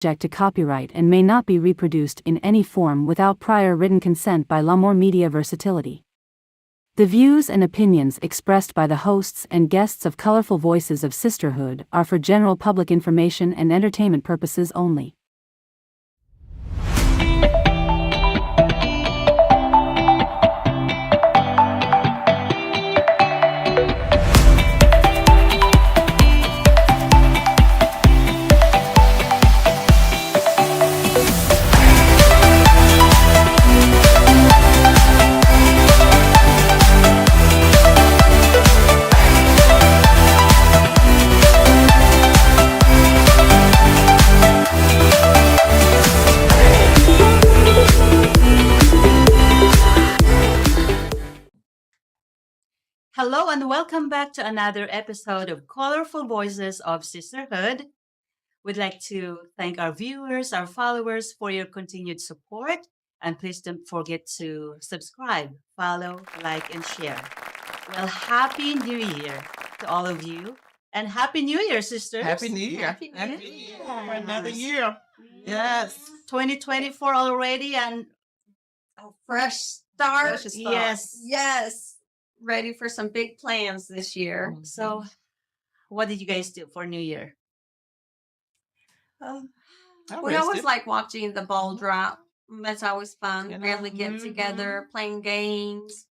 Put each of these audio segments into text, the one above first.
subject to copyright and may not be reproduced in any form without prior written consent by L'Amour Media Versatility. The views and opinions expressed by the hosts and guests of Colorful Voices of Sisterhood are for general public information and entertainment purposes only. Hello and welcome back to another episode of Colorful Voices of Sisterhood. We'd like to thank our viewers, our followers for your continued support. And please don't forget to subscribe, follow, like, and share. Well, Happy New Year to all of you. And Happy New Year, sisters. Happy New Year. Happy New Year. Year. Another year. Yes. 2024 already and A fresh start. yes. Yes. Ready for some big plans this year. So what did you guys do for New Year? We always like watching the ball drop. That's always fun. You know, Family get together, playing games,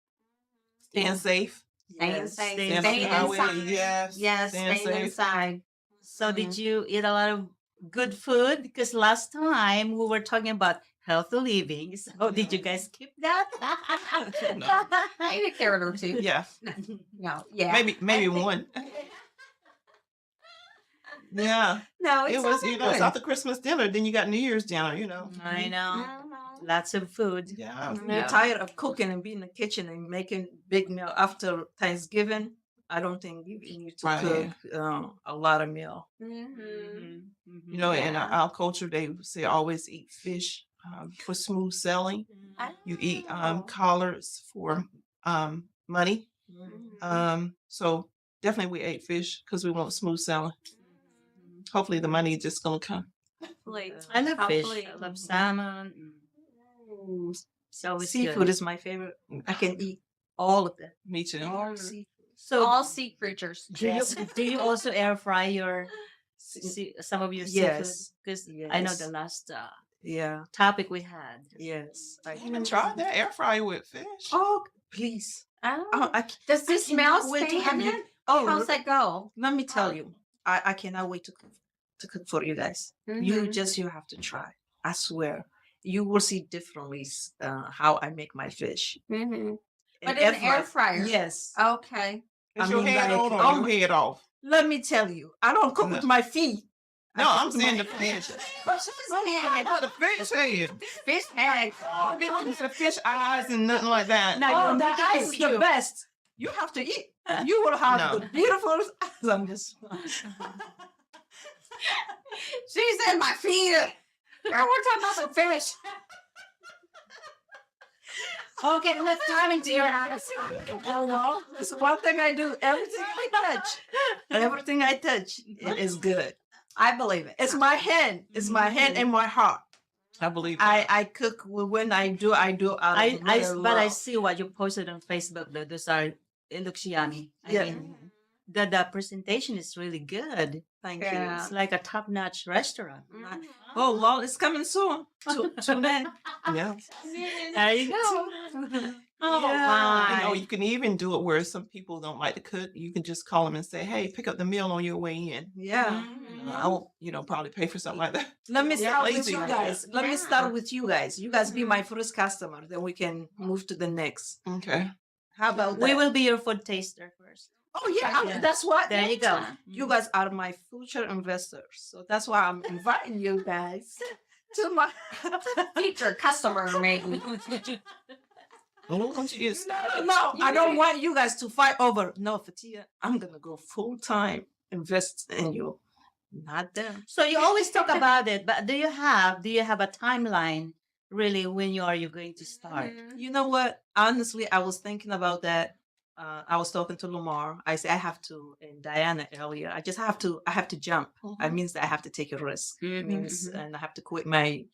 Staying safe. staying safe, Staying staying safe. inside. Yes. Yes, Staying staying safe. inside. So did you eat a lot of good food? Because last time we were talking about healthy living. So did you guys keep that? I ate a carrot or two. Yeah. No, yeah. Maybe one. Yeah. No, It it's was, all it's good. after Christmas dinner, then you got New Year's dinner, I know. Mhm. Lots of food. Yeah. Yeah. You're tired of cooking and being in the kitchen and making big meal after Thanksgiving. I don't think you need to Right. cook a lot of meal. Mhm. In our culture, they say always eat fish for smooth sailing. You eat Oh. collards for money. Mhm. So definitely we ate fish because we want smooth sailing. Hopefully the money is just gonna come. Hopefully. I love fish. Hopefully. I love salmon. It's always Seafood good. is my favorite. I can eat all of that. Me too. All seafood. So All sea creatures. do you also air fry your some of your seafood? Yes. Because I know Yes. the last Yeah. topic we had. Yes. I even tried that air fryer with fish. Oh, please. Oh. I Does this I cannot smell wait to stay have in you- it? Oh, How's that go? let me tell you, I cannot wait to cook for you guys. You Mhm. you have to try. I swear, you will see differently how I make my fish. Mhm. An But in an air fryer. Yes. Okay. Is I your mean, head like, on or oh your my- head off? Let me tell you, I don't cook No. with my feet. No, I I'm cook with saying my- the fish. Fish Not the fish head. Fish head. It's the fish eyes and nothing like that. Oh, No, that that is is the you. best. You have to eat. You will have No. the beautiful eyes on this. She said my feet. Girl, we're talking about the fish. Okay, let's dive into your house. It's one thing I do. Everything I touch, it is good. I believe it. It's my hand. It's my hand and my heart. I believe I cook when I do out of But I love. see what you posted on Facebook. Though those are it looks yummy. Yeah. I mean, the presentation is really good. Thank Yeah. It's like a top-notch restaurant. you. Oh, well, it's coming soon. Tune in. Yeah. There you go. Oh Yeah. my! You can even do it where some people don't like to cook. You can just call them and say, "Hey, pick up the meal on your way in." Yeah. I won't, probably pay for something like that. Let me start with lazy. you guys. Let me start with you guys. You guys be my first customer, then we can move to the next. Okay. How about that? We will be your food taster first. Oh yeah, Yeah. that's what. There you go. You guys are my future investors, so that's why I'm inviting you guys to my. Future customer, maybe. Well, don't you just No, I don't want you guys to fight over. No, Fatia, I'm gonna go full time invest in you, not them. So you always talk about it, but do you have a timeline really when you going to start? You know what? Honestly, I was thinking about that I was talking to Lamar. I said I have to, and Diana earlier. I have to jump. It Mhm. means that I have to take a risk. It Mhm, means, mhm. and I have to quit my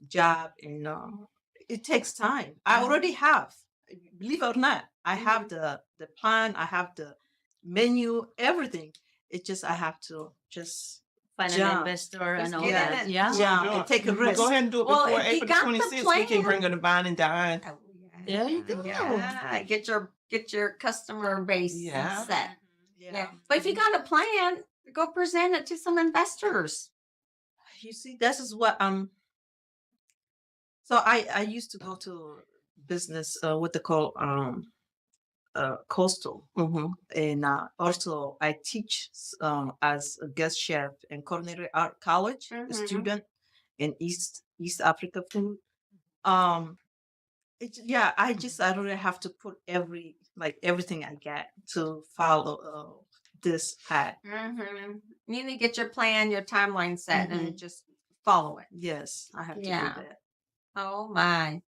job, and it takes time. I already have, believe it or not, I have the plan. I have the menu, everything. It just I have to just Find an jump. investor Just and all get in that. it. Yeah. Jump Do and it. take a Go risk. ahead and do it Well, before if you April got the 26th. We can plan- bring her to Vine and Dine. Oh, There you go. Yeah, get your customer base Yeah. set. Yeah. Yeah. But if you got a plan, go present it to some investors. You see, this is what so I used to go to business what they call coastal, Mm-hmm. and also I teach as a guest chef in culinary art college, a Mhm. student in East Africa food. Um, yeah, I really have to put everything I get to follow this path. You need to get your plan, your timeline set, and Mhm. just follow it. Yes, I have to Yeah. do that. Oh my.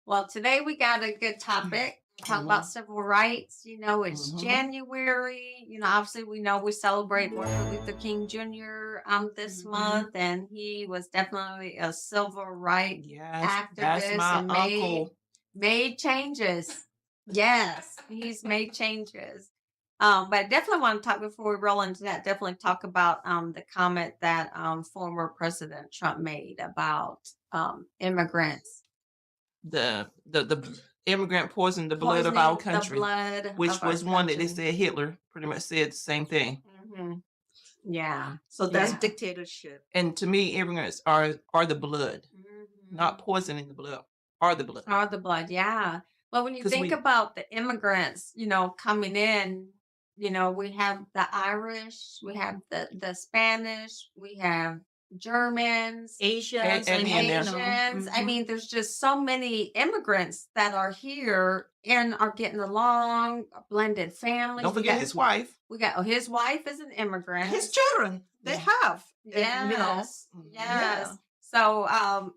Well, today we got a good topic. Talk about civil rights. You know, it's Mhm. January. You know, obviously we know we celebrate Martin Luther King Jr. This Mhm. month, and he was definitely a civil rights Yes, that's activist my and uncle. made changes. Yes, he's made changes. But I definitely want to talk before we roll into that. Definitely talk about the comment that former President Trump made about immigrants The immigrant poisoned the blood of our poisoning the country, blood which of our was one that they country. said Hitler pretty much said the same thing. Mhm. Yeah. So that's Yeah. dictatorship. And to me, immigrants are the blood, not poisoning the blood, are the blood. Or the blood, yeah. Well, when you 'Cause think we- about the immigrants, you know, coming in, you know, we have the Irish, we have the Spanish, we have Germans, Asians, And I mean, Indian. Asians. I mhm. mean, there's just so many immigrants that are here and are getting along, blended families. Don't forget his wife. We got his wife is an immigrant. His children, they have. And, you know, Yes. Mhm. Yes. Yeah. So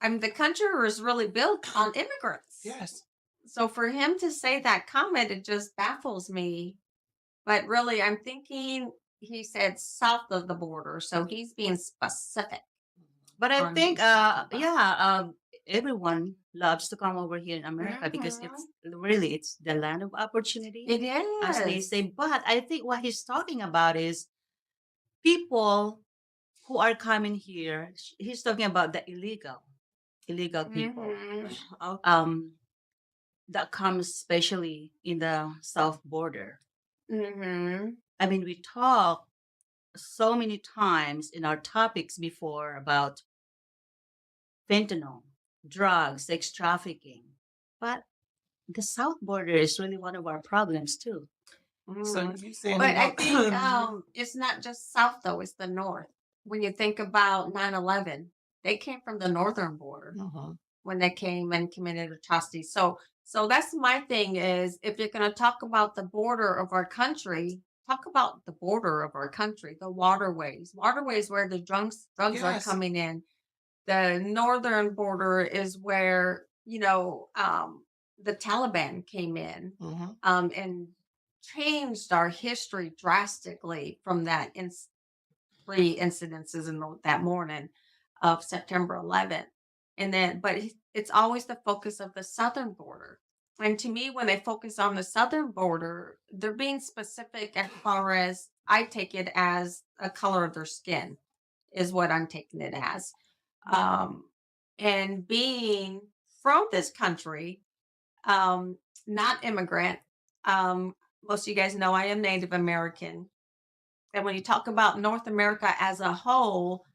I mean the country was really built on immigrants. Yes. So for him to say that comment, it just baffles me. But really I'm thinking he said south of the border. So he's being specific. But I on think, who's talking about. yeah, everyone loves to come over here in America because it's really it's the land of opportunity, It as they is. say. But I think what he's talking about is people who are coming here. He's talking about the illegal people Okay. that comes especially in the south border. I mean, we talk so many times in our topics before about fentanyl, drugs, sex trafficking. But the south border is really one of our problems too. So you saying But I about- think it's not just south though, it's the north. When you think about 9/11, they came from the northern border Mhm. when they came and committed atrocities. So that's my thing is if you're going to talk about the border of our country, talk about the border of our country, the waterways where the drugs are Yes. coming in. The northern border is where, you know, the Taliban came in Mhm. and changed our history drastically from that three incidences in that morning of September 11th. And then, but it's always the focus of the southern border. And to me, when they focus on the southern border, they're being specific as far as I take it as a color of their skin, is what I'm taking it as. And being from this country, not immigrant, most of you guys know I am Native American. And when you talk about North America as a whole,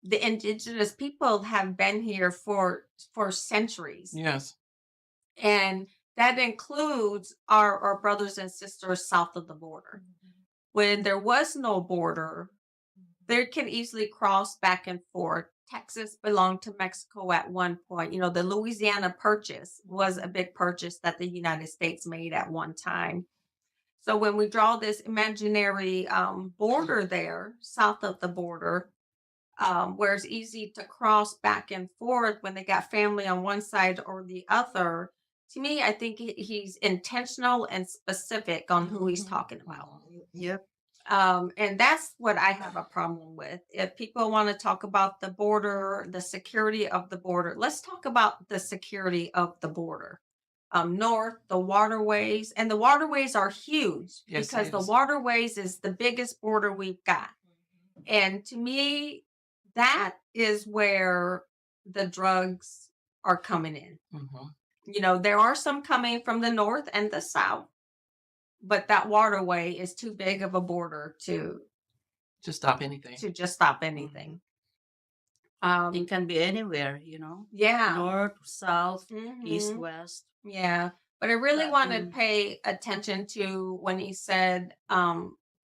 the indigenous people have been here for centuries. Yes. And that includes our brothers and sisters south of the border. When there was no border, they can easily cross back and forth. Texas belonged to Mexico at one point. You know, the Louisiana Purchase was a big purchase that the United States made at one time. So when we draw this imaginary border there, south of the border, where it's easy to cross back and forth when they got family on one side or the other, to me, I think he's intentional and specific on who he's talking about. Yep. And that's what I have a problem with. If people want to talk about the border, the security of the border, let's talk about the security of the border. North, the waterways, and the waterways are huge Yes, because it the is. waterways is the biggest border we've got. And to me, that is where the drugs are coming in. Mhm. There are some coming from the north and the south, but that waterway is too big of a border to To stop anything. just stop anything. It can be anywhere, Yeah. north, south, east, Mhm. west. Yeah. But I really But, want to pay attention to when he said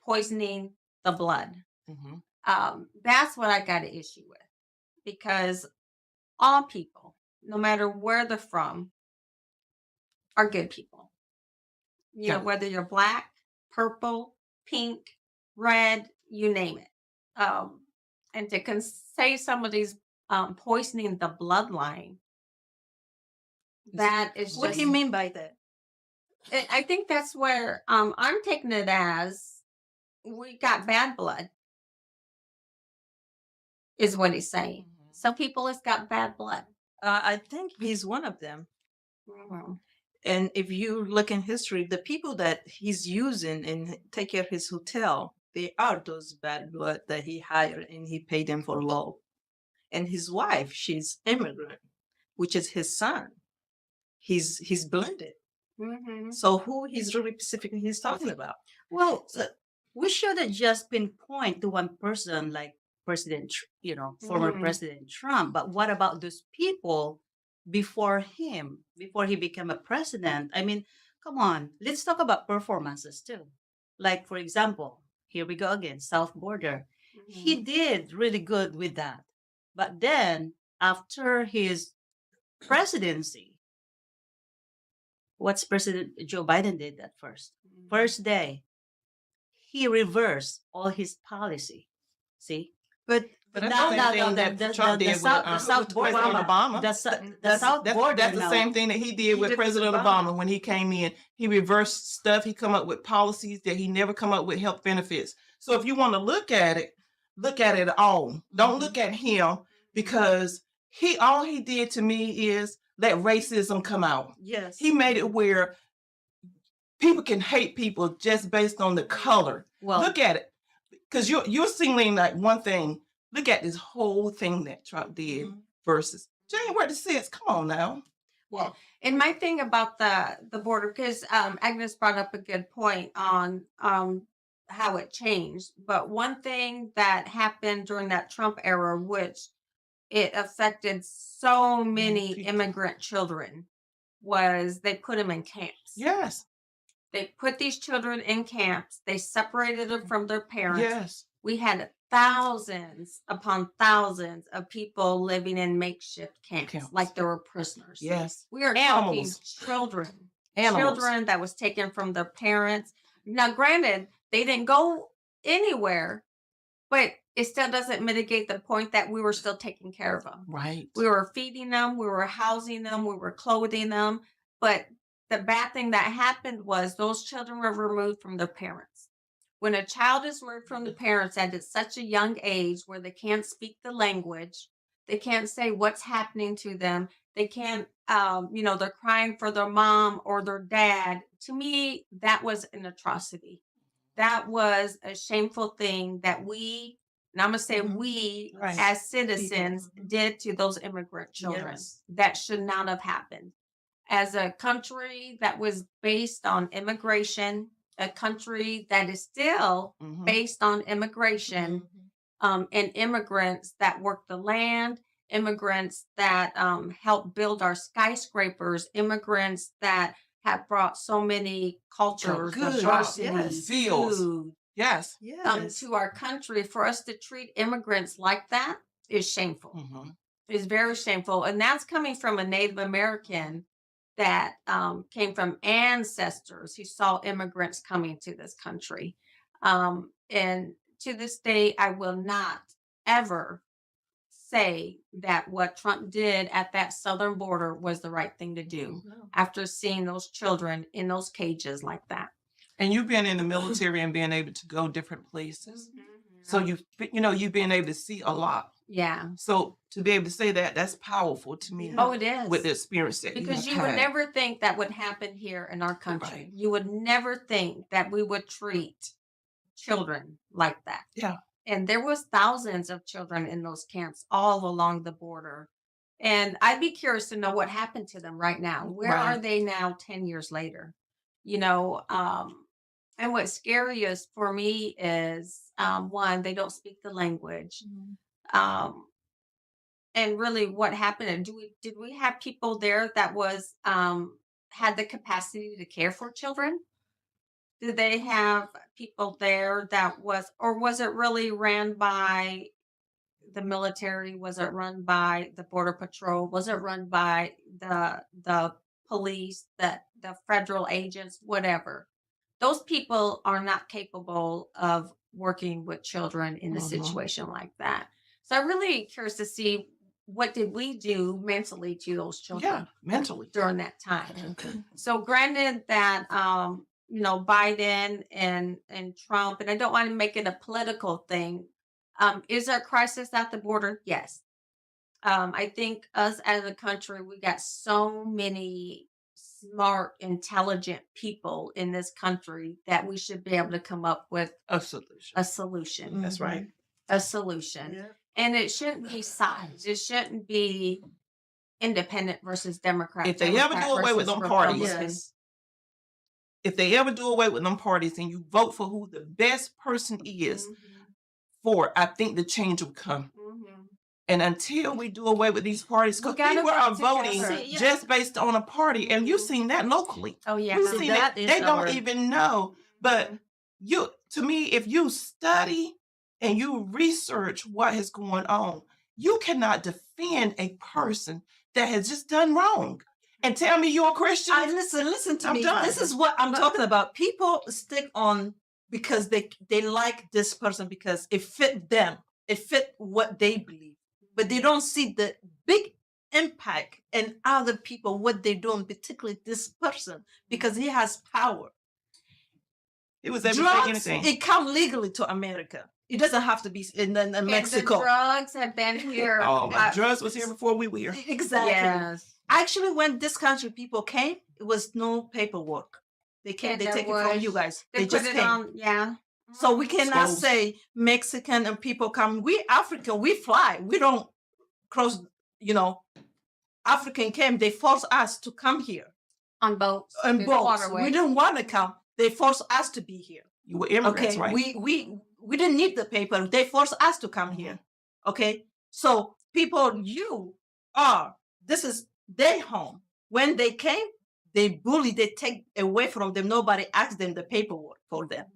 poisoning the blood. Mhm. That's what I got an issue with, because all people, no matter where they're from, are good people. Yeah. Whether you're black, purple, pink, red, you name it. And to say somebody's poisoning the bloodline, that is What just. do you mean by that? I think that's where I'm taking it as we got bad blood, is what he's saying. Mhm. Some people has got bad blood. I think he's one of them. And if you look in history, the people that he's using and take care of his hotel, they are those bad blood that he hired and he paid them for low. And his wife, she's immigrant, which is his son. He's blended. Mm-hmm. So who he's really specifically he's talking about? Well, we shouldn't just pinpoint to one person like former Mhm. President Trump, but what about those people before him, before he became a president? I mean, come on, let's talk about performances too. Like, for example, here we go again, South Border. He Mhm. did really good with that. But then, after his presidency, what's President Joe Biden did at first? First day, he reversed all his policy. See? But But that's the same thing that Trump did with President Obama. The South border. That's the same thing that he did with President Obama when he came in. He reversed stuff. He come up with policies that he never come up with health benefits. So if you want to look at it all. Don't look at him, because all he did to me is let racism come out. yes, He made it where people can hate people just based on the color. Well, Look at it, because you're singling like one thing. Look at this whole thing that Trump did versus January the 6th. Come on now. Well, and my thing about the border, because Agnes brought up a good point on how it changed. But one thing that happened during that Trump era, which it affected so many people. immigrant children, was they put them in camps. Yes. They put these children in camps. They separated them from their parents. Yes. We had thousands upon thousands of people living in makeshift camps, like they were prisoners. Yes. We are Animals. talking children. Animals. Children that was taken from their parents. Now, granted, they didn't go anywhere, but it still doesn't mitigate the point that we were still taking care of them. Right. We were feeding them, we were housing them, we were clothing them. But the bad thing that happened was those children were removed from their parents. When a child is removed from the parents at such a young age where they can't speak the language, they can't say what's happening to them, they can't, they're crying for their mom or their dad. To me, that was an atrocity. That was a shameful thing that we, and I'm going to say we Right. as citizens did to those immigrant children. Yes. That should not have happened. As a country that was based on immigration, a country that is still based on immigration, and immigrants that work the land, immigrants that help build our skyscrapers, immigrants that have brought so many cultures, Good. diversity, Yes. Feels. food Yes. to our country. For us to treat immigrants like that is shameful. It's very shameful. And that's coming from a Native American that came from ancestors who saw immigrants coming to this country. And to this day, I will not ever say that what Trump did at that southern border was the right thing to do after seeing those children in those cages like that. And you've been in the military and being able to go different places. So you've been able to see a lot. Yeah. So to be able to say that, that's powerful to me. Oh, it is. With the experience that Because you you would had. never think that would happen here in our country. Right. You would never think that we would treat children like that. Yeah. And there was thousands of children in those camps all along the border. And I'd be curious to know what happened to them right now. Where Right. are they now 10 years later? You know, and what's scariest for me is one, they don't speak the language. And really what happened, and did we have people there that was had the capacity to care for children? Did they have people there that was, or was it really ran by the military? Was it run by the border patrol? Was it run by the police, the federal agents, whatever? Those people are not capable of working with children in a situation like that. So I'm really curious to see, what did we do mentally to those children? Yeah, mentally. During that time. So granted that Biden and Trump, and I don't want to make it a political thing. Is there a crisis at the border? Yes. I think us as a country, we got so many smart, intelligent people in this country that we should be able to come up with A solution. a solution. That's right. A solution. Yeah. And it shouldn't be sides. It shouldn't be independent versus Democrat. If they ever do away with them parties, Yes. if they ever do away with them parties and you vote for who the best person is for, I think the change will come. And until we do away with these parties, because We gotta people are work voting together. just based on a party, and you've seen that locally. Oh yeah. You've See, seen that it. is They don't our- even know. But to me, if you study and you research what is going on, you cannot defend a person that has just done wrong and tell me you're a Christian. Listen to I'm me. done. This is what I'm talking about. People stick on because they like this person because it fit them. It fit what they believe. But they don't see the big impact in other people, what they're doing, particularly this person, because he has power. It was everything, Drugs, anything. it come legally to America. It doesn't have to be in Mexico. And the drugs have been here. Oh, drugs was here before we were here. Exactly. Yes. Actually, when this country people came, it was no paperwork. They came, Yeah, they there take it from was. you guys. They put just it came. on. Yeah. So we cannot Schools. say Mexican and people come. We African, we fly. We don't cross, African came, they forced us to come here On boats. on through the boats. waterway. We didn't want to come. They forced us to be here. You were immigrants, Okay. right? We didn't need the paper. They forced us to come here. Okay. So people, this is their home. When they came, they bully, they take away from them. Nobody asked them the paperwork for them.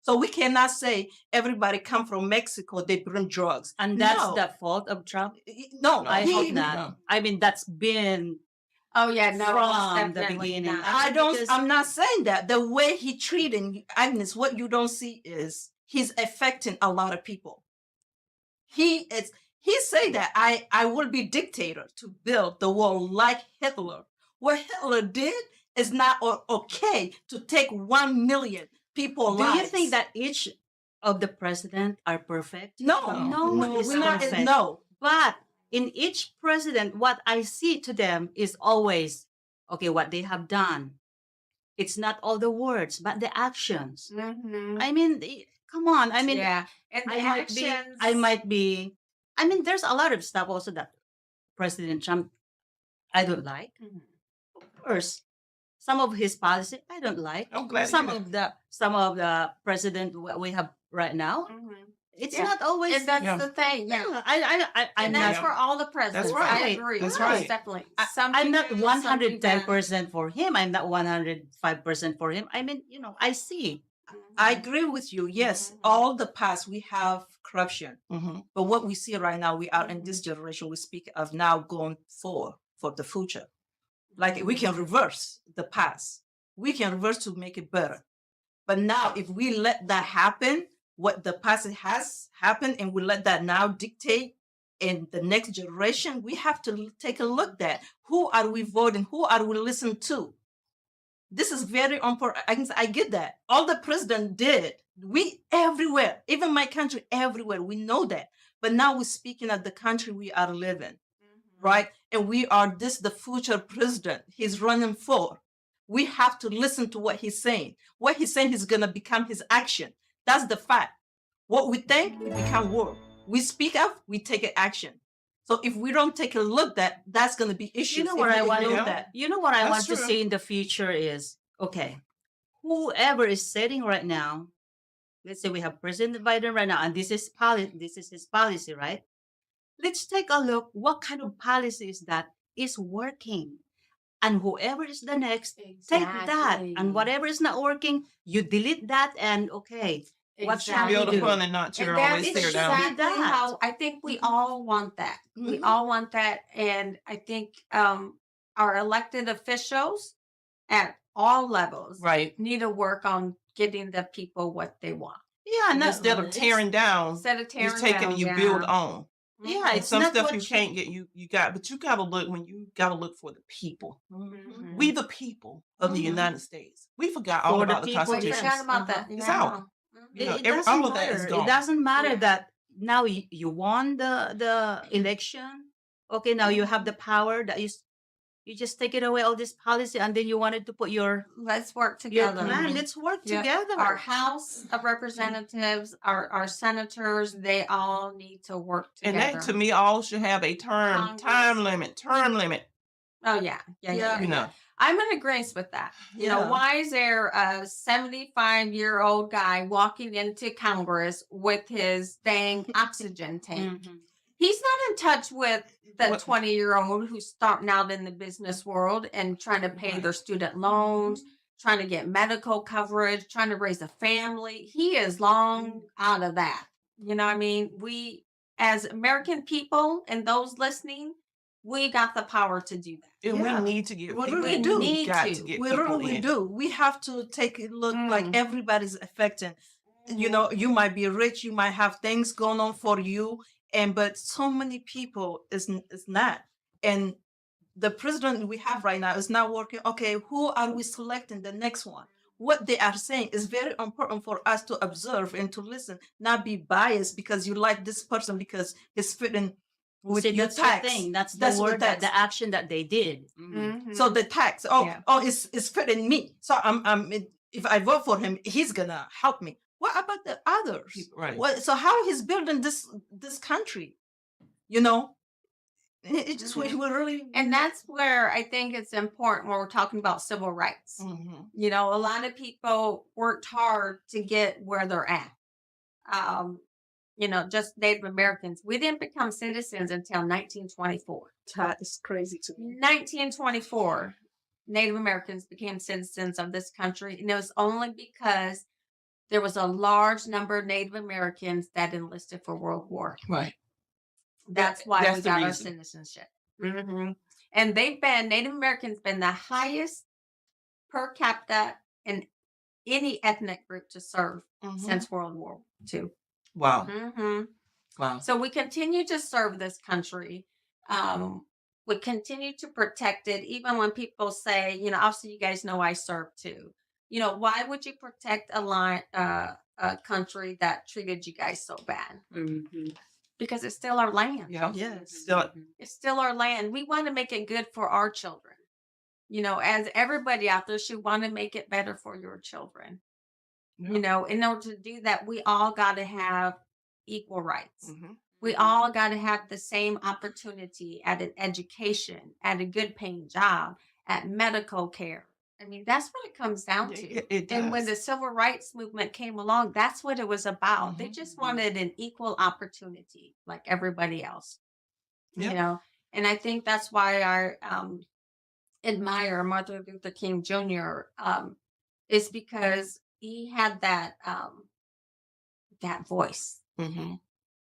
So we cannot say everybody come from Mexico, they bring drugs. And that's No. the fault of Trump. No, I he- hope not. No. I mean, that's been Oh yeah, no, From the definitely beginning. not. I don't. Because- I'm not saying that. The way he treating Agnes, what you don't see is he's affecting a lot of people. He say that I will be dictator to build the world like Hitler. What Hitler did is not okay to take 1 million people Do lives. you think that each of the president are perfect? No, No one is we're not. perfect. No, But in each president, what I see to them is always, okay, what they have done. It's not all the words, but the actions. Mhm. I mean, come on. I mean, yeah, and the actions. I mean, there's a lot of stuff also that President Trump, I don't like. Mhm. Of course, some of his policy, I don't like. I'm glad. Some of the president what we have right now, Mhm. it's Yeah. not always. And that's Yeah. the thing. Yeah. Yeah, I'm And that's not. for all the presidents. right. I agree. That's Yes, right. definitely. I'm not people do, some do 110% for him. I'm not 105% for him. I mean, I see. not. I agree with you. Yes, Mhm. all the past we have corruption. Mm-hmm. But what we see right now, we are in this generation, we speak of now going forward for the future. Like we can reverse the past. We can reverse to make it better. But now if we let that happen, what the past has happened and we let that now dictate in the next generation, we have to take a look at who are we voting, who are we listening to. This is very important. I get that. All the president did, we everywhere, even my country, everywhere, we know that. But now we're speaking of the country we are living, right? And we are the future president he's running for. We have to listen to what he's saying. What he's saying is going to become his action. That's the fact. What we think, it become word. We speak up, we take action. So if we don't take a look, that's going to be issues. You know what I want to that. You know what I want to true. see in the future is, okay, whoever is sitting right now, let's say we have President Biden right now, and this is his policy, right? Let's take a look what kind of policies that is working. And whoever is the next, take that. And whatever is not working, you delete that and okay. What shall we Build do? upon and not tear And that's always tear down. exactly how I think we all want that. We Mhm. all want that. And I think our elected officials at all levels Right. need to work on getting the people what they want. Yeah, and that's Instead of tearing down, Instead of tearing you take it down, and you build yeah. on. Yeah, And it's some not stuff what you can't get, you got, but you gotta look for the people. Mhm. We the people of the Mhm. United States. We forgot all For the about the people, We Constitution. forgot about Uh-huh. that. It's Yeah. out. Mhm. You know, It every- doesn't all of that is matter. gone. It doesn't matter Yeah. that now you won the election. Okay, now you have the power that you just take it away all this policy and then you wanted to put your Let's work your together. plan. Let's work Yeah. together. Our House of Representatives, our senators, they all need to work And together. that to me all should have a Congress. term limit. Oh yeah. Yeah. You know. I'm in agreement with that. You know, Yeah. why is there a 75-year-old guy walking into Congress with his dang oxygen tank? Mhm. He's not in touch with the What- 20-year-old who's starting out in the business world and trying to pay their student loans, trying to get medical coverage, trying to raise a family. He is long out of that. You know what I mean? We, as American people and those listening, we got the power to do that. And Yeah. we need to get We people really in. do. We got Need to to. get We people really in. do. We have to take a look like Mm. everybody's affected. You know, you might be rich, you might have things going on for you, but so many people is not. And the president we have right now is not working. Okay, who are we selecting the next one? What they are saying is very important for us to observe and to listen, not be biased because you like this person because he's fitting with See, your that's tax. the thing. That's the That's what word that tax. the action that they did. Mhm. So the tax, Yeah. it's fitting me. So if I vote for him, he's gonna help me. What about the others? Right. So how he's building this country? You know, it just we really And that's where I think it's important when we're talking about civil rights. Mhm. You know, a lot of people worked hard to get where they're at. You know, just Native Americans. We didn't become citizens until 1924. that is crazy to me. 1924, Native Americans became citizens of this country. And it was only because there was a large number of Native Americans that enlisted for World War. Right. That's why That's we the got our reason. citizenship. Mhm. And Native Americans been the highest per capita in any ethnic group to serve Mhm. since World War II. Wow. hmm Wow. So we continue to serve this country. We continue to protect it, even when people say, you know, obviously you guys know I serve too. You know, why would you protect a country that treated you guys so bad? Mhm. Because it's still our land. Yeah. Yes. Still, It's still our land. We want to make it good for our children. You know, as everybody out there should want to make it better for your children. yeah. You know, in order to do that, we all got to have equal rights. Mhm. We all got to have the same opportunity at an education, at a good paying job, at medical care. I mean, that's what it comes down to. It And when the does. civil rights movement came along, that's what it was about. They Mhm. just wanted an equal opportunity like everybody else. Yep. You know, and I think that's why I admire Martin Luther King Jr. Is because he had that voice Mhm.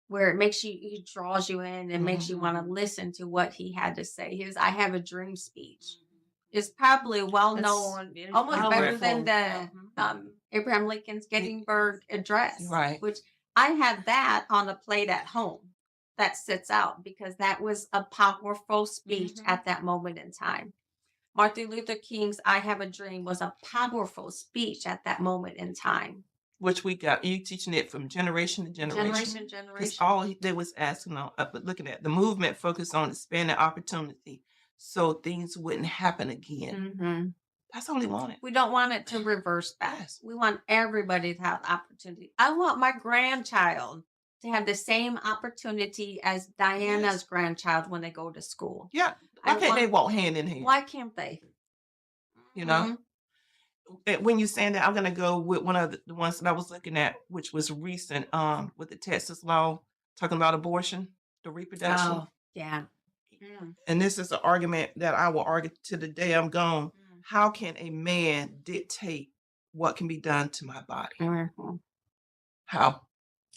where it makes you, he draws you in and makes you want to listen to what he had to say. His "I Have a Dream" speech is probably well That's known, very almost better than powerful. the Abraham Lincoln's Gettysburg Address, Right. which I have that on a plate at home. that sits out because that was a powerful speech at that moment in time. Martin Luther King's I Have a Dream was a powerful speech at that moment in time. Which we got you teaching it from generation to generation. Generation. Because all they was asking on, looking at the movement focused on expanding opportunity, so things wouldn't happen again. That's all they wanted. We don't want it to reverse back. Yes. We want everybody to have opportunity. I want my grandchild to have the same opportunity as Diana's grandchild when they go to school. Yeah. Why can't they walk hand in hand? Why can't they? You know? When you're saying that, I'm gonna go with one of the ones that I was looking at, which was recent, with the Texas law talking about abortion, the reproduction. Oh, yeah. And this is an argument that I will argue to the day I'm gone. How can a man dictate what can be done to my body? How?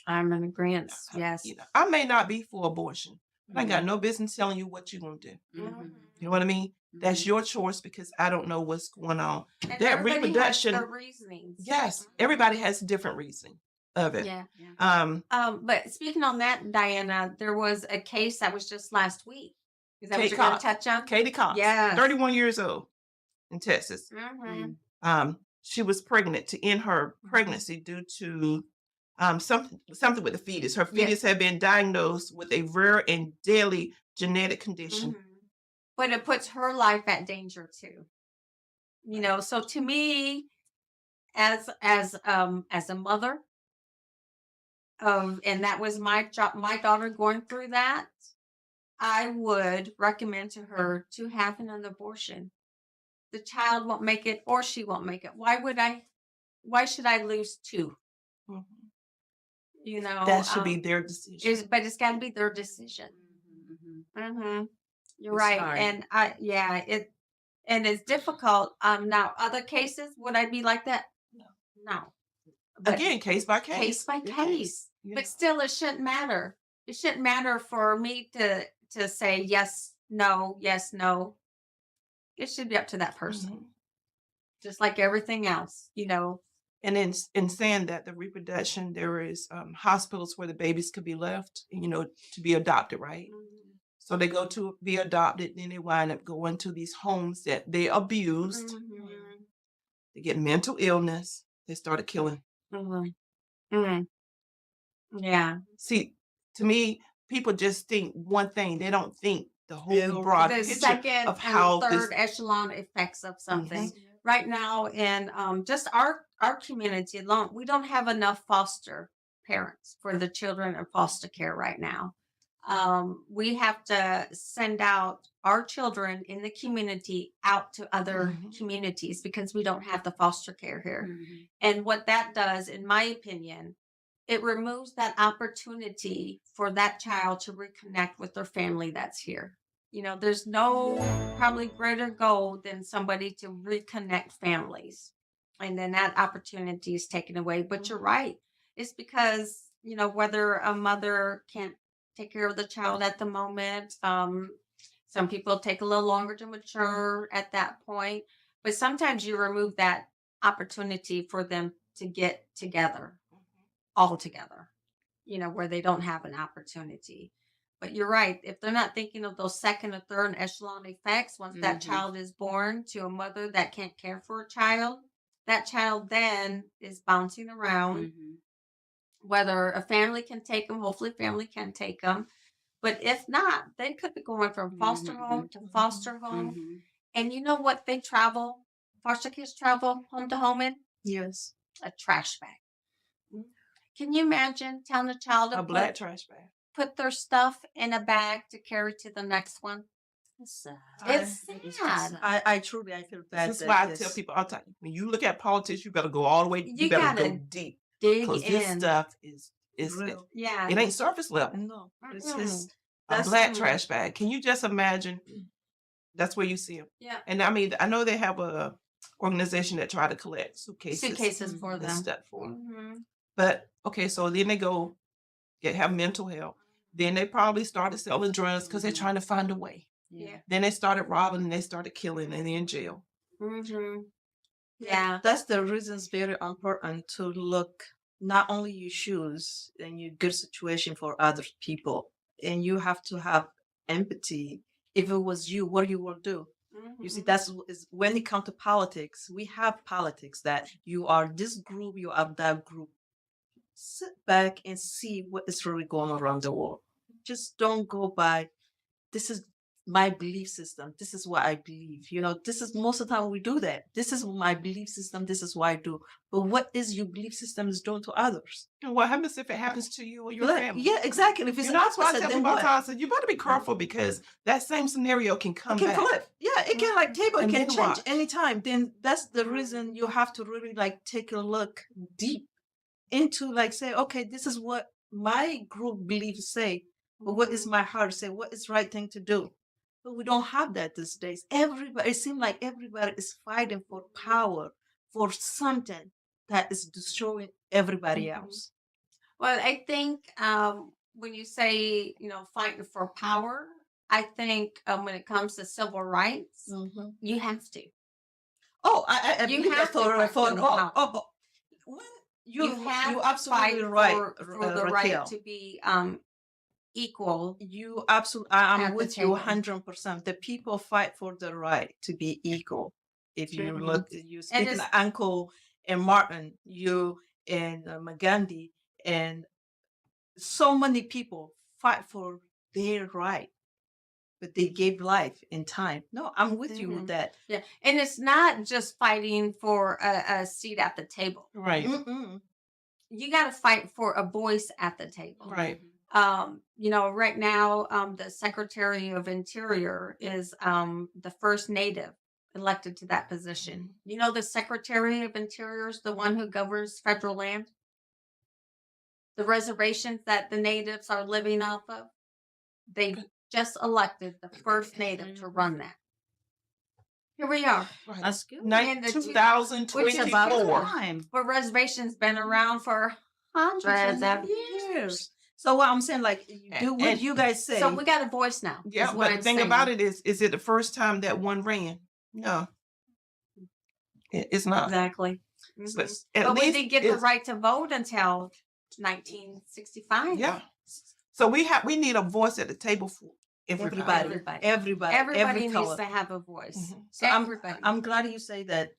I'm in agreement. Yes. You know, I may not be for abortion, but I got no business telling you what you're gonna do. You know what I mean? That's your choice because I don't know what's going on. And That everybody reproduction. has their reasonings. Yes, everybody has a different reasoning of it. Yeah. But speaking on that, Diana, there was a case that was just last week. Is that what Kate you're going to Cox. touch on? Katie Cox, Yes. 31 years old in Texas. She was pregnant to end her pregnancy due to something with the fetus. Her fetus had been diagnosed with a rare and deadly genetic condition. But it puts her life at danger too. You know, so to me, as a mother, and that was my daughter going through that, I would recommend to her to have an abortion. The child won't make it, or she won't make it. Why should I lose two? You know, That should be their decision. But it's got to be their decision. You're It's right, hard. and it's difficult. Now other cases, would I be like that? No. But Again, case by case. case by case. Yeah. But still, it shouldn't matter. It shouldn't matter for me to say yes, no, yes, no. It should be up to that person, just like everything else, you know. And in saying that, the reproduction, there is hospitals where the babies could be left, you know, to be adopted, right? So they go to be adopted, then they wind up going to these homes that they abused. They get mental illness. They started killing. Yeah. See, to me, people just think one thing. They don't think the whole broad The picture second of how and this. third echelon effects of something. Right now, in just our community alone, we don't have enough foster parents for the children in foster care right now. We have to send out our children in the community out to other communities because we don't have the foster care here. And what that does, in my opinion, it removes that opportunity for that child to reconnect with their family that's here. You know, there's no probably greater goal than somebody to reconnect families. And then that opportunity is taken away. But you're right. It's because, you know, whether a mother can't take care of the child at the moment, some people take a little longer to mature at that point. But sometimes you remove that opportunity for them to get together, all together, you know, where they don't have an opportunity. But you're right. If they're not thinking of those second or third echelon effects, once that child is born to a mother that can't care for a child, that child then is bouncing around. Whether a family can take them, hopefully family can take them. But if not, they could be going from foster home to foster home. And you know what they travel, foster kids travel home to home in? Yes. A trash bag. Can you imagine telling a child to A black trash bag. put their stuff in a bag to carry to the next one? It's sad. It's sad. I truly feel bad. This is why I tell people all the time, when you look at politics, you better go all the way. You better gotta go deep. dig Because this in. stuff is Real. Yeah. it ain't surface level. No, it's Mm-mm. just A black trash bag. Can you just imagine? That's where you see them. Yeah. And I mean, I know they have a organization that try to collect suitcases for and them. stuff for them. But okay, so then they go have mental health. Then they probably started selling drugs because they're trying to find a way. Yeah. Then they started robbing and they started killing and they're in jail. Yeah. that's the reason it's very important to look not only your shoes and your good situation for other people. and you have to have empathy. If it was you, what you will do? You see, that's is when it comes to politics. We have politics that you are this group, you are that group. Sit back and see what is really going on around the world. Just don't go by, this is my belief system. This is what I believe. This is most of the time we do that. This is my belief system. This is what I do. But what is your belief system is doing to others? And what happens if it happens to you or your family? Yeah, exactly. If it's That's why I opposite, tell then people all the what? time, I said, you better be careful because that same scenario can come It can back. flip. Yeah, it can like table. It And can then change what? anytime. Then that's the reason you have to really like take a look deep into like say, okay, this is what my group beliefs say, but what is my heart say? What is right thing to do? But we don't have that these days. Everybody, it seems like everybody is fighting for power, for something that is destroying everybody else. Well, I think when you say, fighting for power, I think when it comes to civil rights, you have to. Oh, I You believe have that to fight for the power. when You have you to absolutely fight right, for the Raquel. right to be equal. You absolutely, I'm At the with you table. 100%. The people fight for the right to be equal. If you Mhm. look, you speak it's- like Uncle and Martin, you and Magandhi, and so many people fight for their right, but they gave life in time. No, I'm with you with that. Yeah, and it's not just fighting for a seat at the table. Right. Mm-mm. You got to fight for a voice at the table. Right. Right now, the Secretary of Interior is the first Native elected to that position. The Secretary of Interior is the one who governs federal land, the reservations that the natives are living off of. They just elected the first Native to run that. Here we are. Right. That's good. And the two- Which is about 2024. time. But reservations been around for hundreds of years. So what I'm saying, like, do what and- you guys say. So we got a voice now. Yeah, is what but I'm the thing saying. about it is it the first time that one ran? No. It's not. Exactly. But at But we least didn't get the it's- right to vote until 1965. Yeah. So we need a voice at the table for everybody. Everybody Everybody every needs color. to have a voice. Mhm. So Everybody. I'm glad you say that,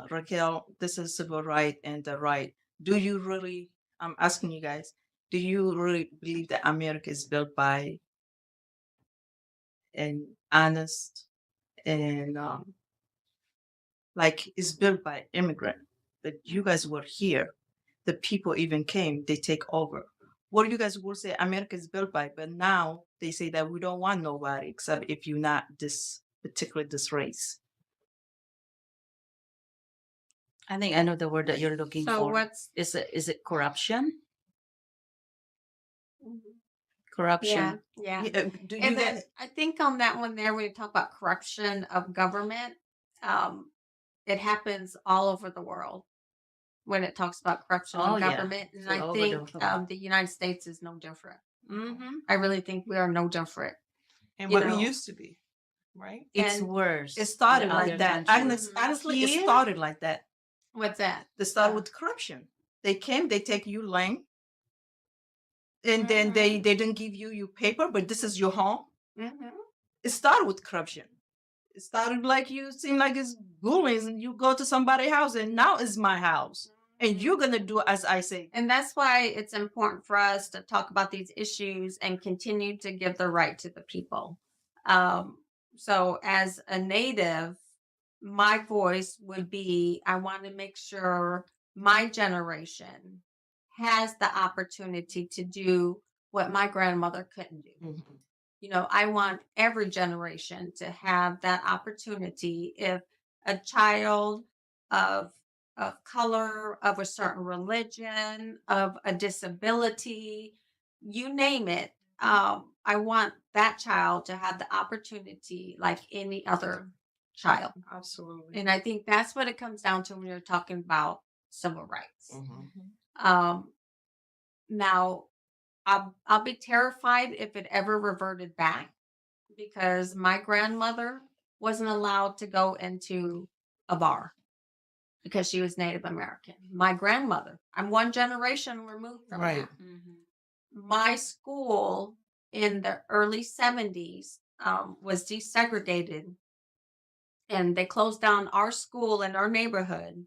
Raquel. This is civil right and the right. Do you really? I'm asking you guys. Do you really believe that America is built by an honest and like it's built by immigrant? But you guys were here. The people even came. They take over. What you guys will say America is built by? But now they say that we don't want nobody except if you're not this race. I think I know the word that you're looking So for. what's Is it corruption? yeah, Corruption. yeah. Do you And then guys? I think on that one there, when you talk about corruption of government, it happens all over the world when it talks about corruption Oh, of yeah. government. And It's I all over think the world. the United States is no different. Mm-hmm. I really think we are no different. And You what know. we used to be, right? It's And worse. It started in like other that. countries. Honestly, it Here? started like that. What's that? They started Yeah. with corruption. They came, they take you land, and then they didn't give you your paper, but this is your home. It started with corruption. It started like you seem like it's bullies, and you go to somebody's house, and now it's my house, and you're gonna do as I say. And that's why it's important for us to talk about these issues and continue to give the right to the people. So as a Native, my voice would be, I want to make sure my generation has the opportunity to do what my grandmother couldn't do. Mhm. I want every generation to have that opportunity. If a child of color, of a certain religion, of a disability, you name it, I want that child to have the opportunity like any other child. Absolutely. And I think that's what it comes down to when you're talking about civil rights. Mhm. Now, I'll be terrified if it ever reverted back, because my grandmother wasn't allowed to go into a bar because she was Native American. My grandmother, I'm one generation removed from Right. that. My school in the early 70s was desegregated, and they closed down our school in our neighborhood.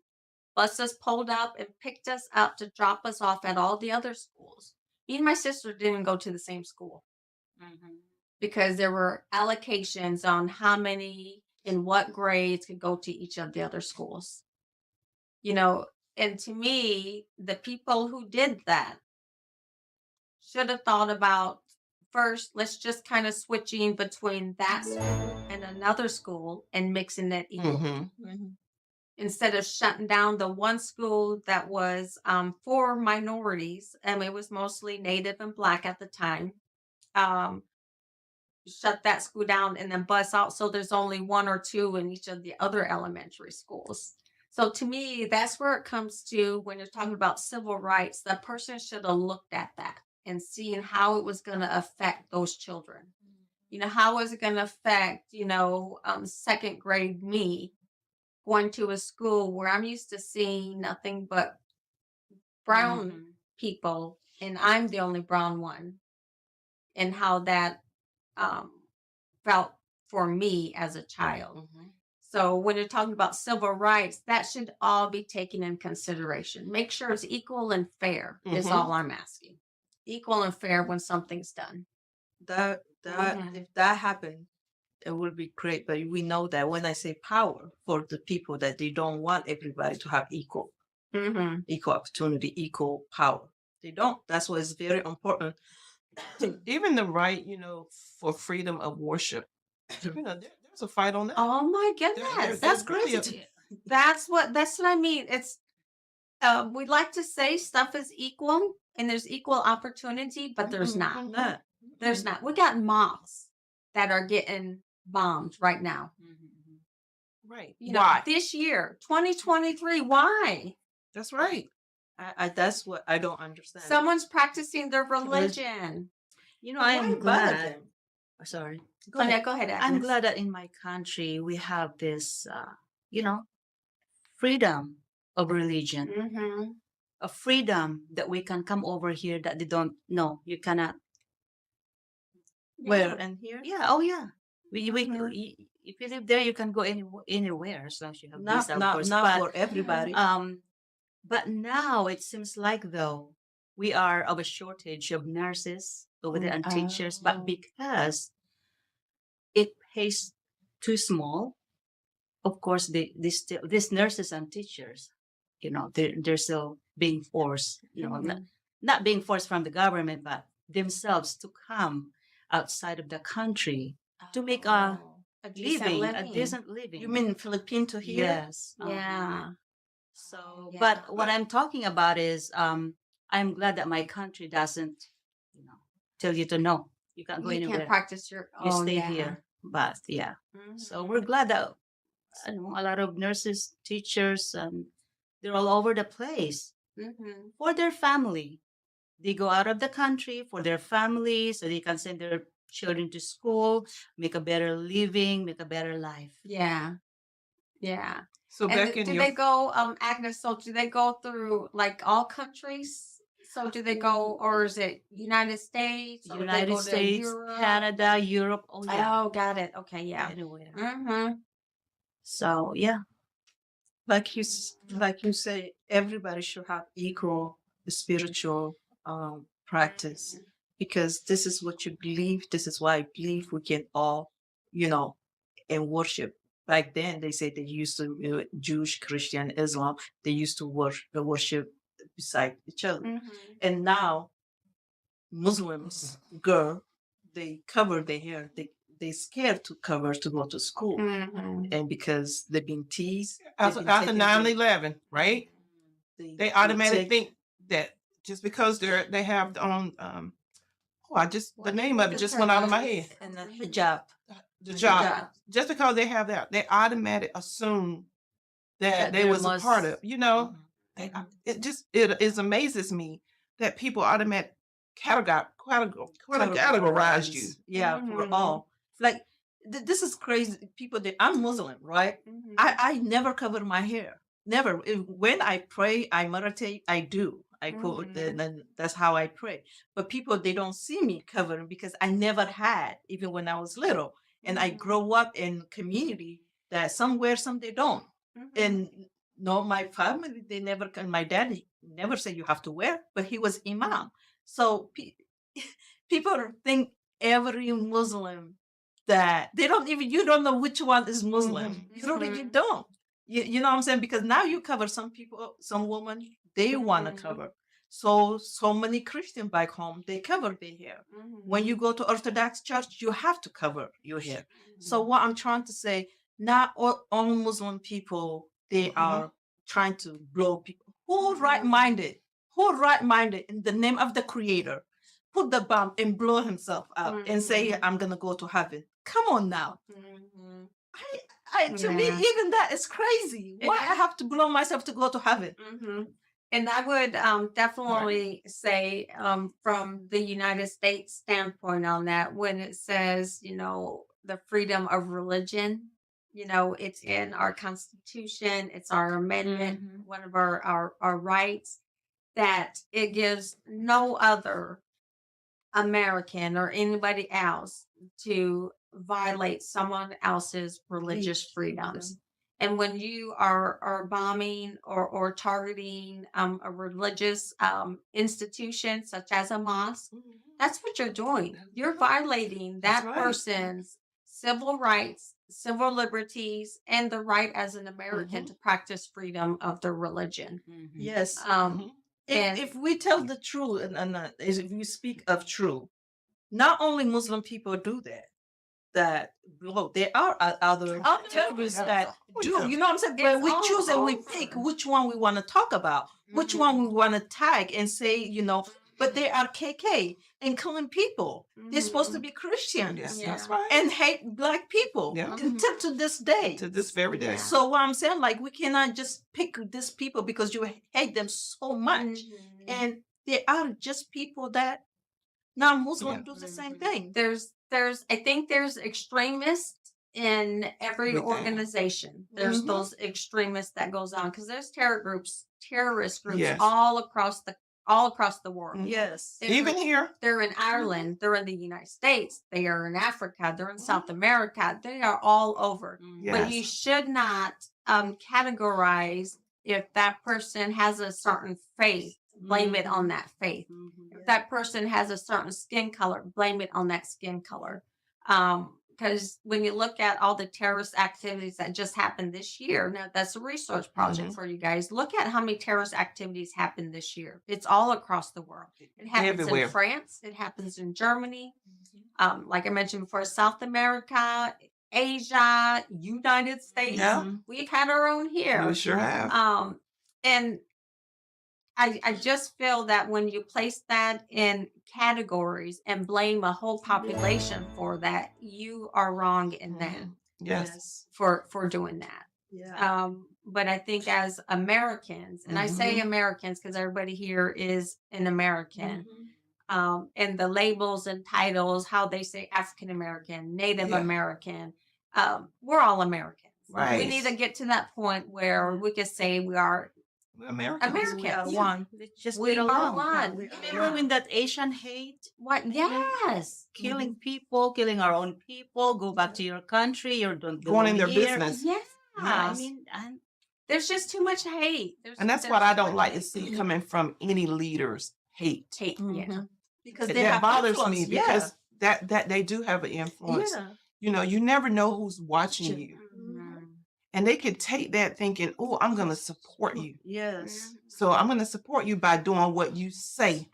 Buses pulled up and picked us up to drop us off at all the other schools. Me and my sister didn't go to the same school because there were allocations on how many in what grades could go to each of the other schools. You know, and to me, the people who did that should have thought about first, let's just kind of switching between that school and another school and mixing it equally. Instead of shutting down the one school that was for minorities, and it was mostly Native and Black at the time, shut that school down and then bus out so there's only one or two in each of the other elementary schools. So to me, that's where it comes to when you're talking about civil rights, the person should have looked at that and seen how it was going to affect those children. You know, how is it going to affect, second grade me going to a school where I'm used to seeing nothing but brown people and I'm the only brown one, and how that felt for me as a child. So when you're talking about civil rights, that should all be taken in consideration. Make sure it's equal and fair is all I'm asking. Equal and fair when something's done. That if that happened, it would be great. But we know that when I say power for the people, that they don't want everybody to have equal opportunity, equal power. They don't. That's why it's very important. Even the right, for freedom of worship. There's a fight on that. Oh my goodness, that's really crazy. That's what I mean. It's we like to say stuff is equal and there's equal opportunity, but there's not. There's not. We got mosques that are getting bombed right now. Right. Why? This year, 2023. Why? That's right. I that's what I don't understand. Someone's practicing their religion. I am glad. Sorry. Go ahead, Agnes. I'm glad that in my country we have this, freedom of religion, a freedom that we can come over here that they don't know. You cannot. Where and here? Yeah. Oh, yeah. If you live there, you can go anywhere as long as you have visa, of course. Not for everybody. But now it seems like though we are of a shortage of nurses over there and teachers, but because it pays too small, of course these nurses and teachers, they're still being forced, not being forced from the government, but themselves to come outside of the country to make a decent living. You mean Philippine to here? Yes. Yeah. So, but what I'm talking about is, I'm glad that my country doesn't, tell you to no, you can't go anywhere. You can't practice your You stay here. But yeah, so we're glad that a lot of nurses, teachers, they're all over the place for their family. They go out of the country for their family so they can send their children to school, make a better living, make a better life. Yeah. Yeah. So And do they go, Agnes, so do they go through like all countries? So do they go, or is it United States? Or do they United go to States, Europe? Canada, Europe. Oh, yeah. Oh, got it. Okay, yeah. Anywhere. So, yeah. Like you say, everybody should have equal spiritual practice, because this is what you believe. This is why I believe we can all, and worship. Back then, they say they used to, Jewish, Christian, Islam, they used to worship beside each other. And now, Muslims, they cover their hair. They scared to cover to go to school. And because they've been teased. After 9/11, right? They automatically think that just because they have on, the name of it just went out of my head. And the hijab. The job. Just because they have that, they automatically assume that they was a part of, it amazes me that people automatically categorize you. Yeah, for all. Like, this is crazy. People, I'm Muslim, right? I never cover my hair. Never. When I pray, I meditate, I do. I go Mhm. and then that's how I pray. But people, they don't see me covering because I never had, even when I was little. And I Mhm. grow up in community that some wear, some they don't. Mhm. And no, my family, they never, my daddy never said you have to wear, but he was imam. So people think every Muslim that they don't even, you don't know which one is Muslim. You really Mhm. don't. You know what I'm saying? Because now you cover some people, some women, they want to Mhm. cover. So many Christian back home, they cover their hair. When you go to Orthodox church, you have to cover your hair. So what I'm trying to say, not all Muslim people, they are trying to blow people. Who right-minded in the name of the creator, put the bomb and blow himself up and say, Mhm. I'm gonna go to heaven. Come on now. Mhm. To me, Yeah. even that is crazy. Why I have to blow myself to go to heaven? Mhm. And I would definitely say, from the United States standpoint on that, when it says, the freedom of religion, it's in our Constitution, it's our amendment, Mhm. one of our rights, that it gives no other American or anybody else to violate someone else's religious freedoms. And when you are bombing or targeting a religious institution such as a mosque, that's what you're doing. You're violating That's that right. person's civil rights, civil liberties, and the right as an American to practice freedom of their religion. Mhm. Yes. Um, and If we tell the truth, if we speak of truth, not only Muslim people do that. There are other Oh, terrorists yeah. that Oh, do. yeah. You know what I'm saying? It's But we all choose and we over. pick which one we want to talk about, which one we want to tag and say, But they are KK and killing people. They're supposed to be Christians Yes, Yeah. that's right. and hate black people Yeah. until to this day. To this very day. Yeah. So what I'm saying, like, we cannot just pick these people because you hate them so much. Mhm. And they are just people that non-Muslim Yeah. do the same thing. I think there's extremists in every Everything. organization. There's Mhm. those extremists that goes on because there's terrorist groups Yes. all across the world. Mhm. Yes. Even here. They're in Ireland, they're in the United States, they are in Africa, they're in South America, they are all over. But you Yes. should not categorize if that person has a certain faith, blame it on that faith. If that person has a certain skin color, blame it on that skin color. Because when you look at all the terrorist activities that just happened this year, now that's a research project for you guys. Look at how many terrorist activities happened this year. It's all across the world. It happens Everywhere. in France. It happens in Germany. Like I mentioned before, South America, Asia, United States. Yeah. We've had our own here. We sure have. And I just feel that when you place that in categories and blame a whole population for that, you are wrong in that Yes. for doing that. Yeah. But I think as Americans, and I say Americans because everybody here is an American, and the labels and titles, how they say African American, Native Yeah. American, we're all Americans. Right. We need to get to that point where we can say we are Americans. Americans. We are one. Let's just We get are along. one. We are Remember when that Asian hate, What? Yes. killing people, killing our own people, go back to your country, you don't Going in belong their here. business. Yes. I mean, and There's just too much hate. And that's what I don't like to see coming from any leaders. Hate. hate. Yeah. Because That they have bothers influence. me because that they do have an influence. Yeah. You never know who's watching you. Mhm. And they could take that thinking, oh, I'm going to support you. Yes. So I'm going to support you by doing what you say.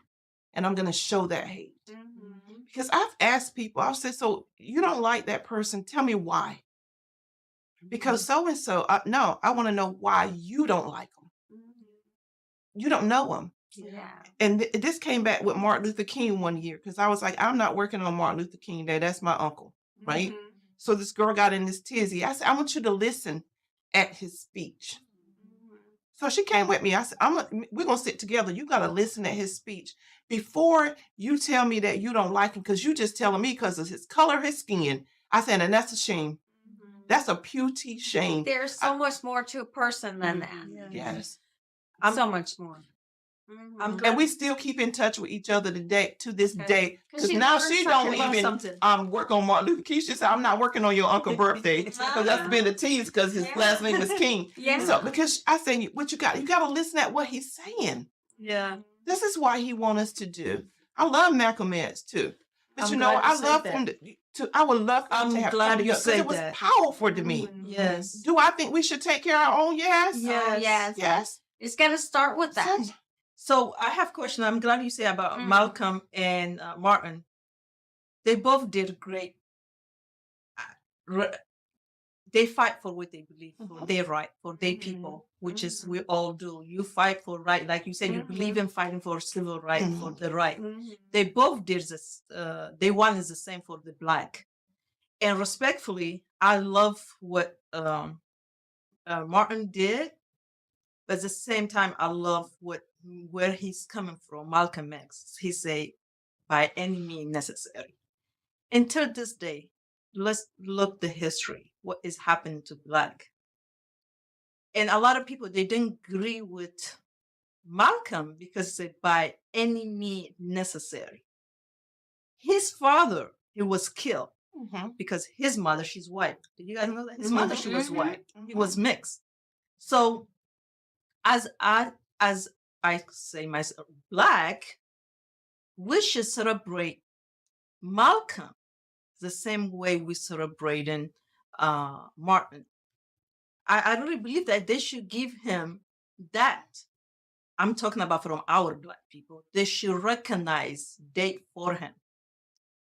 And I'm going to show that hate. Mhm. Because I've asked people, I've said, so you don't like that person. Tell me why. Because so-and-so, no, I want to know why you don't like them. You don't know them. Yeah. And this came back with Martin Luther King one year because I was like, I'm not working on Martin Luther King Day. That's my uncle, right? Mhm. So this girl got in this tizzy. I said, I want you to listen at his speech. So she came with me. I said, we're going to sit together. You got to listen at his speech before you tell me that you don't like him because you just telling me because of his color, his skin. I said, and that's a shame. That's a pute shame. There's so much more to a person than that. Yes. So much more. I'm And glad we still keep in touch with each other today to this Okay. day. 'Cause Because you now learn she something. don't even something. work on Martin Luther King. She said, I'm not working on your uncle birthday. Because that's been a tease because his last name is King. Yeah. So because I say what you got to listen at what he's saying. Yeah. This is why he wants us to do. I love Malcolm X too. But I'm you know, glad you I said love that. him I would love for him I'm to have glad come you because said it was that. powerful to me. Yes. Do I think we should take care of our own? Yes. Oh, yes. Yes. It's got to start with that. So I have a question. I'm glad you say about Malcolm and Martin. They both did great. They fight for what they believe, for their right, for their people, which is we all do. You fight for right, like you said, you believe in fighting for civil right, for the right. They both did this. They one is the same for the black. And respectfully, I love what Martin did, but at the same time, I love where he's coming from. Malcolm X, he say, by any means necessary. Until this day, let's look the history. What is happening to black? And a lot of people they didn't agree with Malcolm because said by any means necessary. His father, he was killed because his mother, she's white. Did you guys know that? His mother, she was white. He was mixed. So as I say myself, black, we should celebrate Malcolm the same way we celebrating Martin. I really believe that they should give him that. I'm talking about from our black people. They should recognize date for him.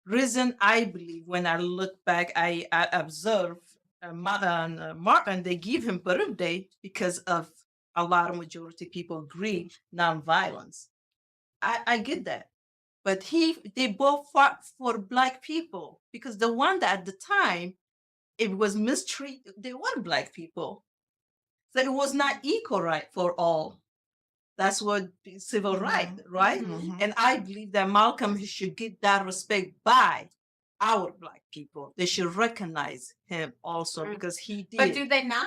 Reason I believe when I look back, I observe Martin, they give him birthday because of a lot of majority people agree nonviolence. I get that. But they both fought for black people because the one that at the time it was mistreated, they were black people. So it was not equal right for all. That's what civil right, right? And I believe that Malcolm should get that respect by our black people. They should recognize him also because he did. But do they not?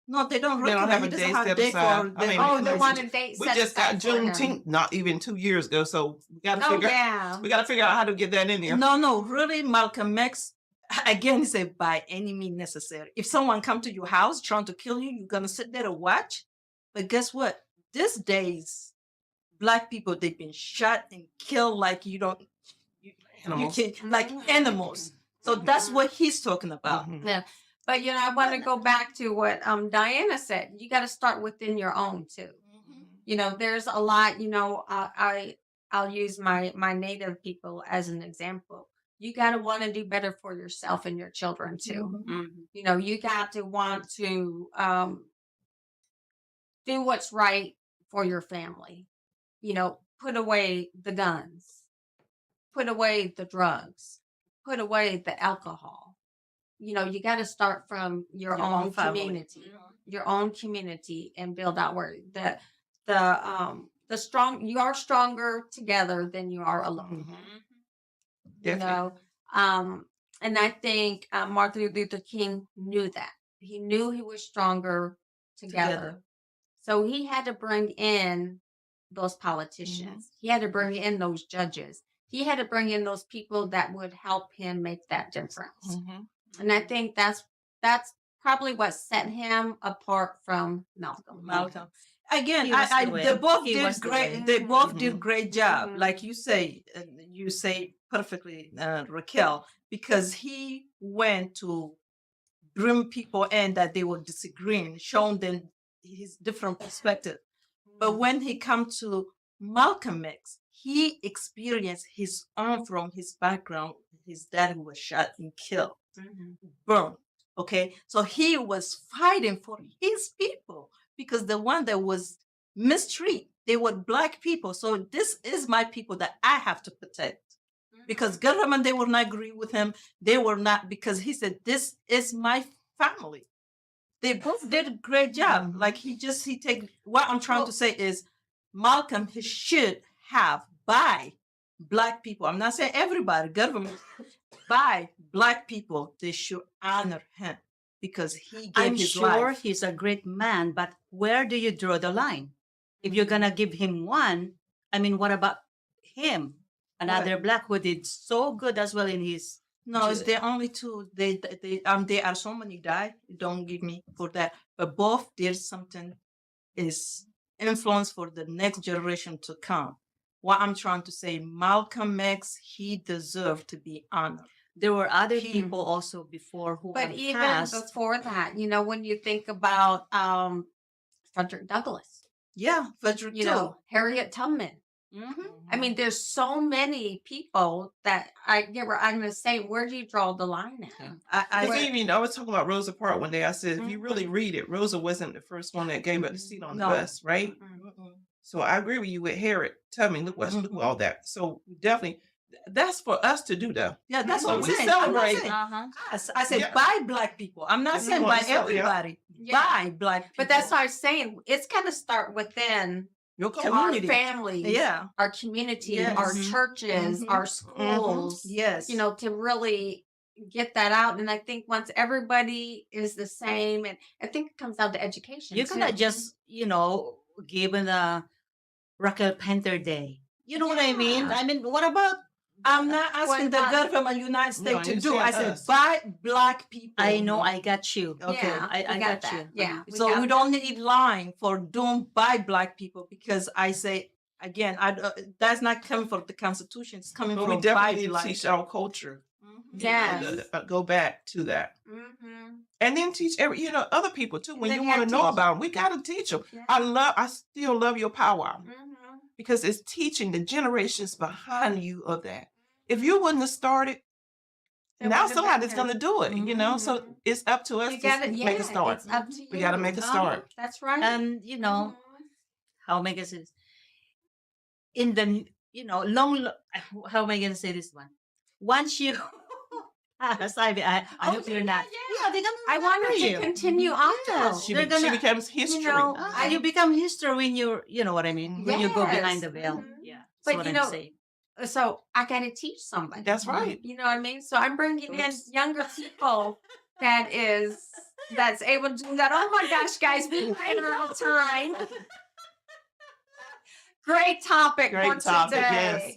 No, they don't They don't recognize. have He a doesn't day have set day aside. for I mean, Oh, they we want ju- a date We set just got aside for him. Juneteenth not even 2 years ago, so we got to Oh, figure. yeah. We got to figure out how to get that in there. No, really, Malcolm X, again, he said, by any means necessary. If someone come to your house trying to kill you, you're going to sit there and watch. But guess what? These days, black people, they've been shot and killed like you Animals. can, like animals. So that's what he's talking about. Yeah. But I want to go back to what Diana said. You got to start within your own too. There's a lot. I'll use my native people as an example. You got to want to do better for yourself and your children too. You got to want to do what's right for your family. Put away the guns, put away the drugs, put away the alcohol. You got to start from your own family. community, your own community, and build out where the strong. You are stronger together than you are alone. Definitely. And I think Martin Luther King knew that. He knew he was stronger together. So he had to bring in those politicians. He had to bring in those judges. He had to bring in those people that would help him make that difference. And I think that's probably what set him apart from Malcolm. Again, He was the they way. both He did was the great. way. They both did great job, like you say perfectly, Raquel, because he went to bring people in that they were disagreeing, showing them his different perspective. But when he come to Malcolm X, he experienced his own from his background. His dad who was shot and killed, burned. Okay, so he was fighting for his people because the one that was mistreated, they were black people. So this is my people that I have to protect. Because government, they will not agree with him. They were not, because he said, this is my family. They both did a great job. Like he take, what I'm trying to say is Malcolm, he should have by black people. I'm not saying everybody, government, by black people, they should honor him because he gave I'm his sure life. he's a great man, but where do you draw the line? If you're gonna give him one, I mean, what about him? Another black who did so good as well in his. No, it's the only two. There are so many die. Don't give me for that. But both there's something is influence for the next generation to come. What I'm trying to say, Malcolm X, he deserved to be honored. There were other people also before who But have even passed. before that, when you think about Frederick Douglass, Yeah, Frederick too. Harriet Tubman. Mhm. I mean, there's so many people that I'm going to say, where do you draw the line at? I was talking about Rosa Parks one day. I said, if you really read it, Rosa wasn't the first one that gave up the seat on the bus, right? So I agree with you with Harriet Tubman. Look all that. So definitely, that's for us to do, though. Yeah, that's what I'm we saying. celebrate. I said by black people. I'm not If you saying want by to sell, everybody. Yeah. By black people. But that's what I was saying. It's got to start within your our community. families, Yeah. our community, Yes. our churches, our schools, Yes. to really get that out. And I think once everybody is the same, and I think it comes down to education. You cannot just, given a Raquel Panther Day. You know what I mean? I mean, what about? I'm not asking the government of the United States to do. I said by black people. I know, I got you. Okay. Yeah, I got that. you. Yeah. So we don't need line for doing by black people, because I say again, that's not coming from the Constitution. It's coming But from we definitely by need to black teach our culture. Yes. Go back to that. Mm-hmm. And then teach other people too. When Then you you want have to to know teach. about them, we got to teach them. Yeah. I still love your power, Mm-hmm. because it's teaching the generations behind you of that. If you wouldn't have started, now somebody's going to do it, So it's up to us to make a start. It's up to you. We got to make a start. That's right. And, how am I going to say this? In the, how am I going to say this one? Once you, I hope you're not. Yeah, they're going to I want her to continue on. Yes. She They're gonna- becomes history. You become history when you're, you know what I mean? When you go behind the Yes. veil. Mhm. Yeah. But, That's what I'm saying. So I got to teach somebody. That's right. You know what I mean? So I'm bringing in younger people that's able to do that. Oh my gosh, guys, we ran out of time. Great topic for today. Yes.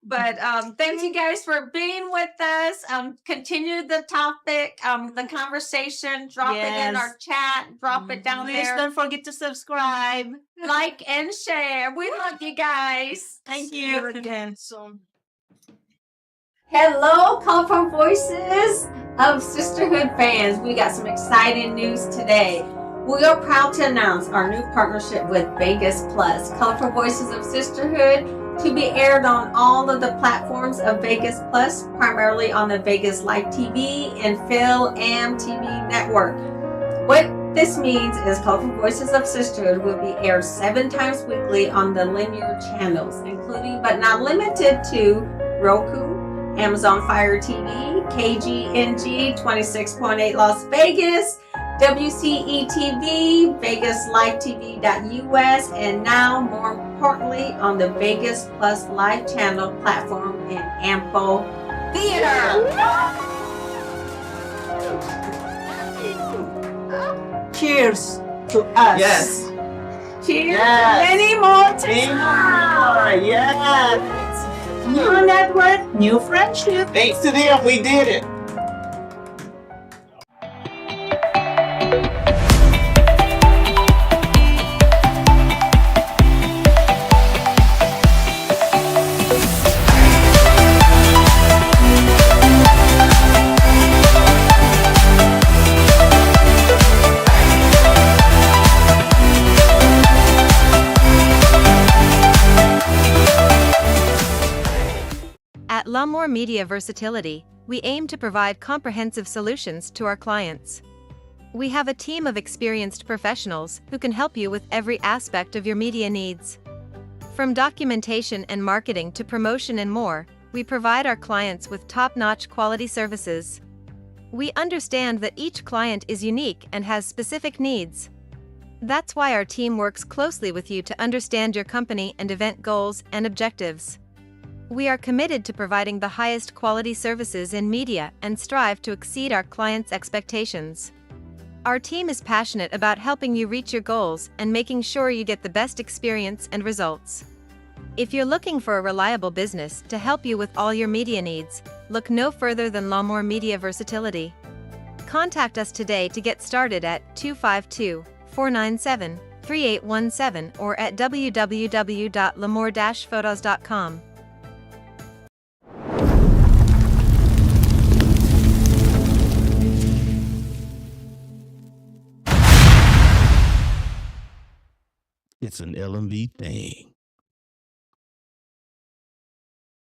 But thank you guys for being with us. Continue the topic, the conversation. Drop it in our chat. Drop it down Please there. don't forget to subscribe. Like and share. We love you guys. Thank See you you. again soon. Hello, Colorful Voices of Sisterhood fans. We got some exciting news today. We are proud to announce our new partnership with Vegas Plus, Colorful Voices of Sisterhood, to be aired on all of the platforms of Vegas Plus, primarily on the Vegas Live TV and Phil Am TV network. What this means is Colorful Voices of Sisterhood will be aired 7 times weekly on the linear channels, including but not limited to Roku, Amazon Fire TV, KGNG 26.8 Las Vegas, WCETV, Vegas Live TV.us, and now, more importantly, on the Vegas Plus Live Channel platform in Ampo Theater. Cheers to us. Yes. Cheers. Yes. Many more to Anymore. Yes. New network, new friendship. Thanks to them, we did it. At L'Amour Media Versatility, we aim to provide comprehensive solutions to our clients. We have a team of experienced professionals who can help you with every aspect of your media needs. From documentation and marketing to promotion and more, we provide our clients with top-notch quality services. We understand that each client is unique and has specific needs. That's why our team works closely with you to understand your company and event goals and objectives. We are committed to providing the highest quality services in media and strive to exceed our clients' expectations. Our team is passionate about helping you reach your goals and making sure you get the best experience and results. If you're looking for a reliable business to help you with all your media needs, look no further than Lamore Media Versatility. Contact us today to get started at 252-497-3817 or at www.lamore-photos.com. It's an LMV thing.